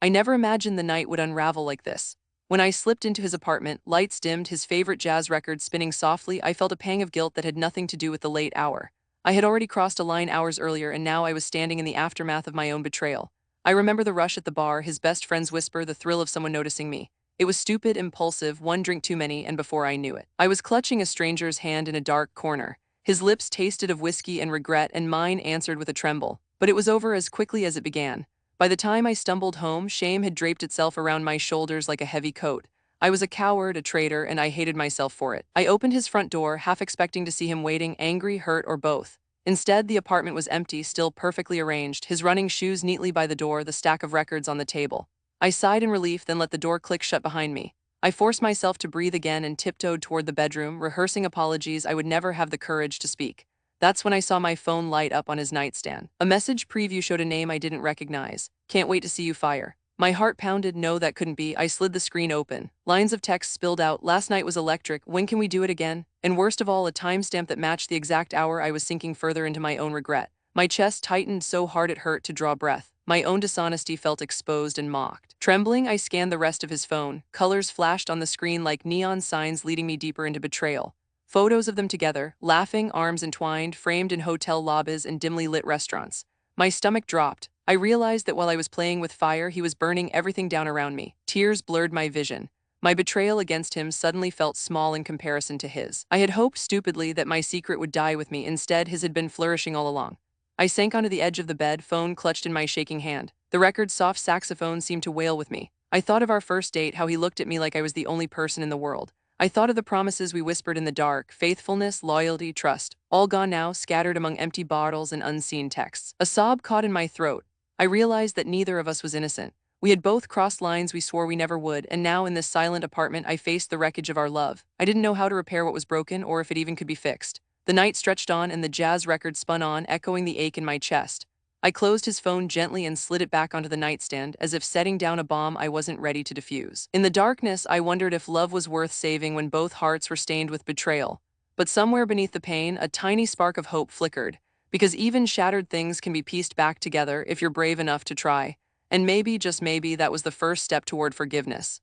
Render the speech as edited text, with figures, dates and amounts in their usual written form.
I never imagined the night would unravel like this. When I slipped into his apartment, lights dimmed, his favorite jazz record spinning softly, I felt a pang of guilt that had nothing to do with the late hour. I had already crossed a line hours earlier, and now I was standing in the aftermath of my own betrayal. I remember the rush at the bar, his best friend's whisper, the thrill of someone noticing me. It was stupid, impulsive, one drink too many, and before I knew it, I was clutching a stranger's hand in a dark corner. His lips tasted of whiskey and regret, and mine answered with a tremble. But it was over as quickly as it began. By the time I stumbled home, shame had draped itself around my shoulders like a heavy coat. I was a coward, a traitor, and I hated myself for it. I opened his front door, half expecting to see him waiting, angry, hurt, or both. Instead, the apartment was empty, still perfectly arranged, his running shoes neatly by the door, the stack of records on the table. I sighed in relief, then let the door click shut behind me. I forced myself to breathe again and tiptoed toward the bedroom, rehearsing apologies I would never have the courage to speak. That's when I saw my phone light up on his nightstand. A message preview showed a name I didn't recognize. Can't wait to see you fire. My heart pounded. No, that couldn't be. I slid the screen open. Lines of text spilled out. Last night was electric. When can we do it again? And worst of all, a timestamp that matched the exact hour. I was sinking further into my own regret. My chest tightened so hard it hurt to draw breath. My own dishonesty felt exposed and mocked. Trembling, I scanned the rest of his phone. Colors flashed on the screen like neon signs leading me deeper into betrayal. Photos of them together, laughing, arms entwined, framed in hotel lobbies and dimly lit restaurants. My stomach dropped. I realized that while I was playing with fire, he was burning everything down around me. Tears blurred my vision. My betrayal against him suddenly felt small in comparison to his. I had hoped stupidly that my secret would die with me. Instead, his had been flourishing all along. I sank onto the edge of the bed, phone clutched in my shaking hand. The record's soft saxophone seemed to wail with me. I thought of our first date, how he looked at me like I was the only person in the world. I thought of the promises we whispered in the dark, faithfulness, loyalty, trust, all gone now, scattered among empty bottles and unseen texts. A sob caught in my throat. I realized that neither of us was innocent. We had both crossed lines we swore we never would, and now in this silent apartment I faced the wreckage of our love. I didn't know how to repair what was broken or if it even could be fixed. The night stretched on and the jazz record spun on, echoing the ache in my chest. I closed his phone gently and slid it back onto the nightstand, as if setting down a bomb I wasn't ready to defuse. In the darkness, I wondered if love was worth saving when both hearts were stained with betrayal. But somewhere beneath the pain, a tiny spark of hope flickered. Because even shattered things can be pieced back together if you're brave enough to try. And maybe, just maybe, that was the first step toward forgiveness.